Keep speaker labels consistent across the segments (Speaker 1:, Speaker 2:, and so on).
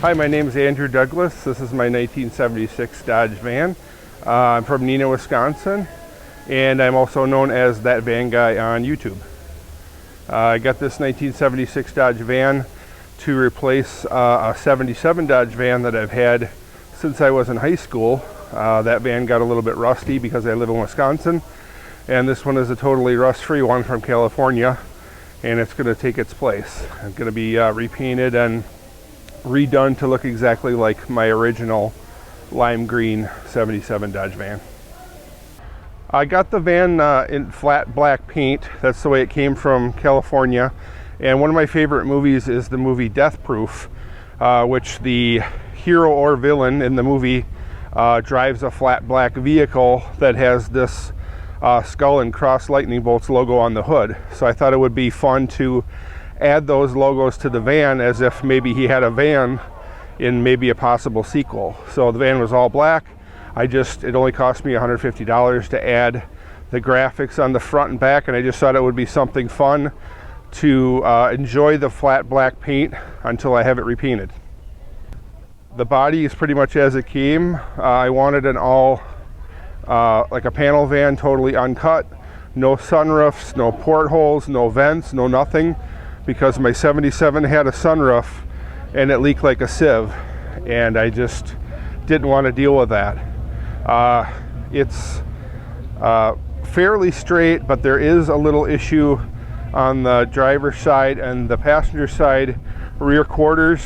Speaker 1: Hi, my name is Andrew Douglas. This is my 1976 Dodge van. I'm from Neenah, Wisconsin, and I'm also known as That Van Guy on YouTube. I got this 1976 Dodge van to replace a 77 Dodge van that I've had since I was in high school. That van got a little bit rusty because I live in Wisconsin, and this one is a totally rust-free one from California, and it's going to take its place. It's going to be repainted and redone to look exactly like my original lime green 77 Dodge van. I got the van in flat black paint. That's the way it came from California. And one of my favorite movies is the movie Death Proof, which the hero or villain in the movie drives a flat black vehicle that has this skull and cross lightning bolts logo on the hood. So I thought it would be fun to add those logos to the van as if maybe he had a van in maybe a possible sequel. So the van was all black. It only cost me $150 to add the graphics on the front and back, and I just thought it would be something fun to enjoy the flat black paint until I have it repainted. The body is pretty much as it came. I wanted an all like a panel van, totally uncut, no sunroofs, no portholes, no vents, no nothing, because my 77 had a sunroof and it leaked like a sieve, and I just didn't want to deal with that. It's fairly straight, but there is a little issue on the driver's side and the passenger side rear quarters.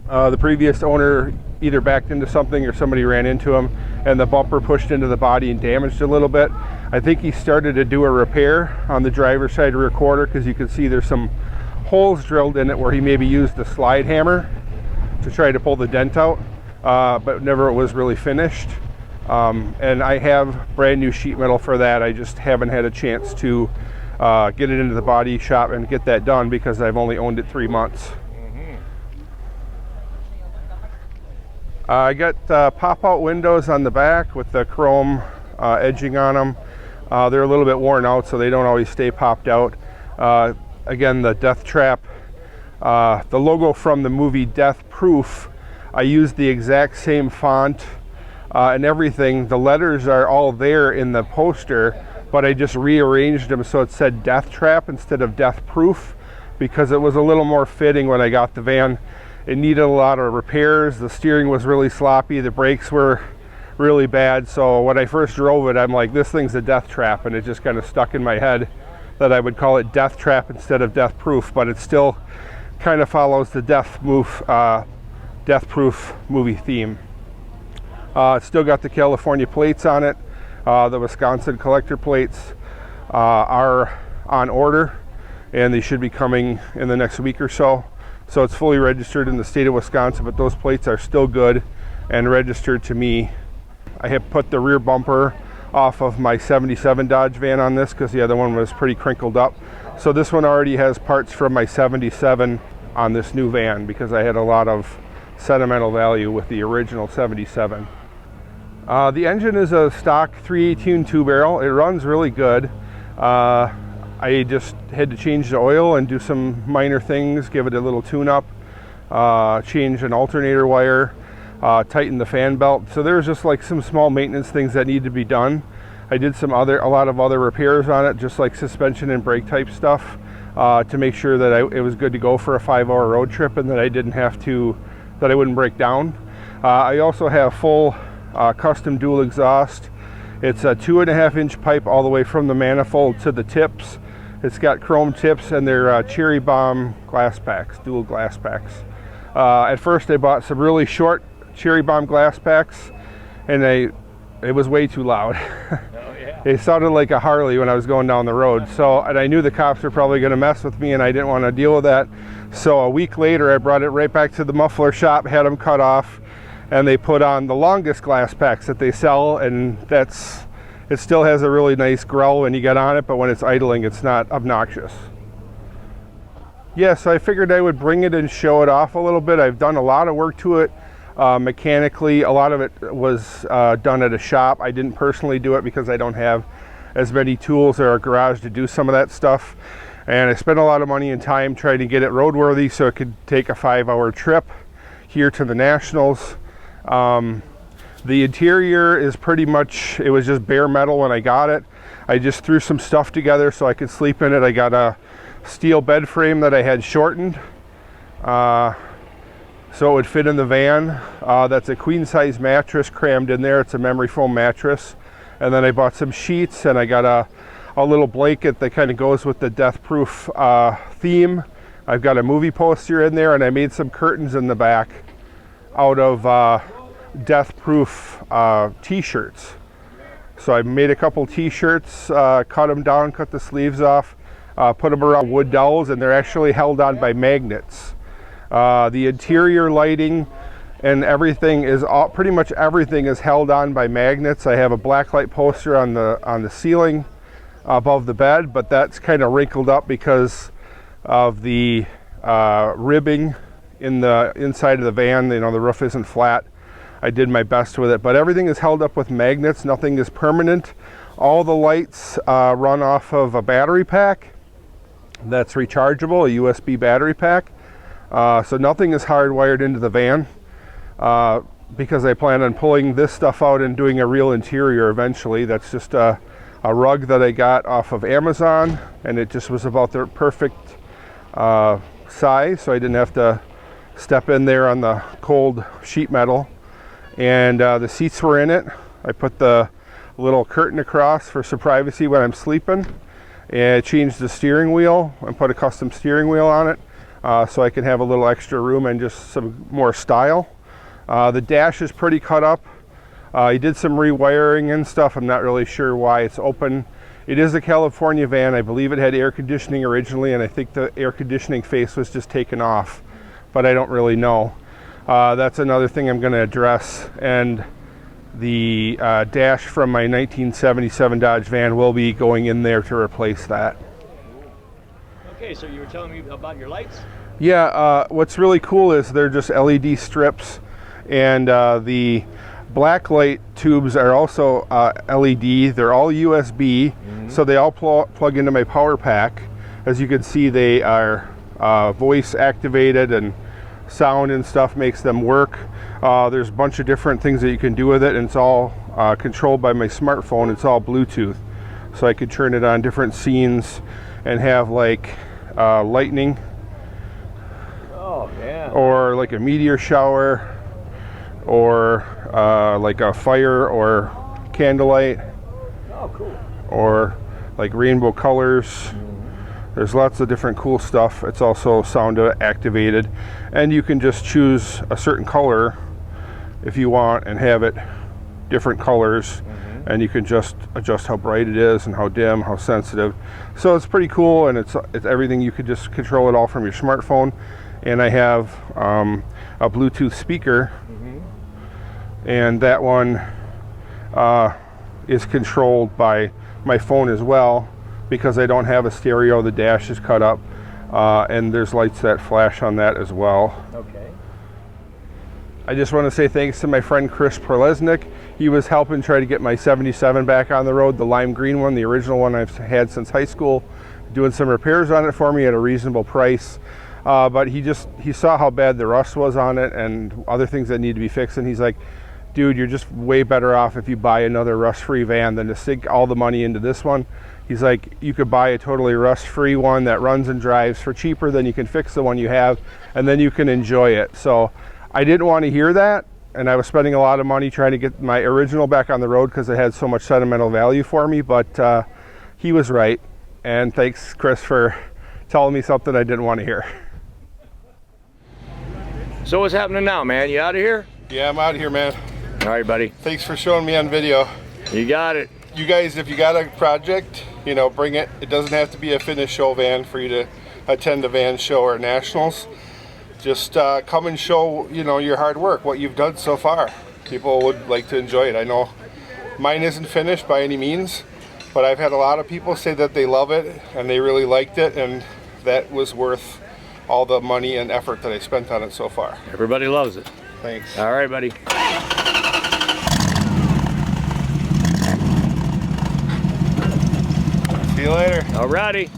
Speaker 1: The previous owner either backed into something or somebody ran into him, and the bumper pushed into the body and damaged a little bit. I think he started to do a repair on the driver's side rear quarter, because you can see there's some holes drilled in it where he maybe used a slide hammer to try to pull the dent out, but never was really finished. And I have brand new sheet metal for that. I just haven't had a chance to get it into the body shop and get that done because I've only owned it 3 months. I got pop-out windows on the back with the chrome edging on them. They're a little bit worn out, so they don't always stay popped out. Again, the Death Trap, the logo from the movie Death Proof, I used the exact same font and everything. The letters are all there in the poster, but I just rearranged them so it said Death Trap instead of Death Proof, because it was a little more fitting when I got the van. It needed a lot of repairs. The steering was really sloppy. The brakes were really bad. So when I first drove it, I'm like, this thing's a death trap. And it just kind of stuck in my head that I would call it Death Trap instead of Death Proof. But it still kind of follows the Death Proof movie theme. It's still got the California plates on it. The Wisconsin collector plates are on order, and they should be coming in the next week or so. So it's fully registered in the state of Wisconsin, but those plates are still good and registered to me. I have put the rear bumper off of my 77 Dodge van on this because the other one was pretty crinkled up. So this one already has parts from my 77 on this new van because I had a lot of sentimental value with the original 77. The engine is a stock 318 two-barrel. It runs really good. I just had to change the oil and do some minor things, give it a little tune-up, change an alternator wire, tighten the fan belt. So there's just like some small maintenance things that need to be done. I did a lot of other repairs on it, just like suspension and brake type stuff, to make sure that it was good to go for a 5-hour road trip and that I wouldn't break down. I also have full custom dual exhaust. It's a 2.5-inch pipe all the way from the manifold to the tips. It's got chrome tips, and they're cherry bomb glass packs, dual glass packs. At first I bought some really short cherry bomb glass packs, and it was way too loud. Oh, yeah. It sounded like a Harley when I was going down the road. And I knew the cops were probably going to mess with me, and I didn't want to deal with that. So a week later I brought it right back to the muffler shop, had them cut off, and they put on the longest glass packs that they sell, and it still has a really nice growl when you get on it, but when it's idling, it's not obnoxious. Yeah, so I figured I would bring it and show it off a little bit. I've done a lot of work to it mechanically. A lot of it was done at a shop. I didn't personally do it because I don't have as many tools or a garage to do some of that stuff. And I spent a lot of money and time trying to get it roadworthy so it could take a 5-hour trip. here to the Nationals. The interior is pretty much, it was just bare metal when I got it. I just threw some stuff together so I could sleep in it. I got a steel bed frame that I had shortened so it would fit in the van. That's a queen size mattress crammed in there. It's a memory foam mattress. And then I bought some sheets, and I got a little blanket that kind of goes with the death proof theme. I've got a movie poster in there, and I made some curtains in the back out of death proof t-shirts. So I made a couple t-shirts, cut them down, cut the sleeves off, put them around wood dowels, and they're actually held on by magnets. The interior lighting and everything is pretty much everything is held on by magnets. I have a blacklight poster on the ceiling above the bed, but that's kind of wrinkled up because of the ribbing in the inside of the van. You know, the roof isn't flat. I did my best with it, but everything is held up with magnets. Nothing is permanent. All the lights run off of a battery pack that's rechargeable, a USB battery pack. So nothing is hardwired into the van because I plan on pulling this stuff out and doing a real interior eventually. That's just a rug that I got off of Amazon, and it just was about the perfect size, so I didn't have to step in there on the cold sheet metal. And the seats were in it. I put the little curtain across for some privacy when I'm sleeping, and changed the steering wheel and put a custom steering wheel on it so I can have a little extra room and just some more style. The dash is pretty cut up. I did some rewiring and stuff. I'm not really sure why it's open. It is a California van. I believe it had air conditioning originally, and I think the air conditioning face was just taken off, but I don't really know. That's another thing I'm going to address, and the dash from my 1977 Dodge van will be going in there to replace that.
Speaker 2: Okay, so you were telling me about your lights?
Speaker 1: Yeah, what's really cool is they're just LED strips, and the black light tubes are also LED. They're all USB, so they all plug into my power pack. As you can see, they are voice activated, and sound and stuff makes them work. There's a bunch of different things that you can do with it, and it's all controlled by my smartphone. It's all Bluetooth, so I could turn it on different scenes and have like lightning, or like a meteor shower, or like a fire or candlelight, or like rainbow colors. There's lots of different cool stuff. It's also sound activated, and you can just choose a certain color if you want and have it different colors, and you can just adjust how bright it is and how dim, how sensitive. So it's pretty cool, and it's everything. You could just control it all from your smartphone. And I have a Bluetooth speaker, and that one is controlled by my phone as well, because I don't have a stereo. The dash is cut up, and there's lights that flash on that as well.
Speaker 2: Okay.
Speaker 1: I just want to say thanks to my friend Chris Prolesnik. He was helping try to get my 77 back on the road, the lime green one, the original one I've had since high school, doing some repairs on it for me at a reasonable price. But he saw how bad the rust was on it and other things that need to be fixed, and he's like, dude, you're just way better off if you buy another rust-free van than to sink all the money into this one. He's like, you could buy a totally rust-free one that runs and drives for cheaper than you can fix the one you have, and then you can enjoy it. So I didn't want to hear that, and I was spending a lot of money trying to get my original back on the road because it had so much sentimental value for me, but he was right. And thanks, Chris, for telling me something I didn't want to hear.
Speaker 2: So what's happening now, man? You out of here?
Speaker 1: Yeah, I'm out of here, man.
Speaker 2: All right, buddy.
Speaker 1: Thanks for showing me on video.
Speaker 2: You got it.
Speaker 1: You guys, if you got a project, you know, bring it. It doesn't have to be a finished show van for you to attend a van show or nationals. Just come and show, you know, your hard work, what you've done so far. People would like to enjoy it. I know mine isn't finished by any means, but I've had a lot of people say that they love it and they really liked it, and that was worth all the money and effort that I spent on it so far.
Speaker 2: Everybody loves it.
Speaker 1: Thanks.
Speaker 2: All right, buddy.
Speaker 1: See you later.
Speaker 2: All righty.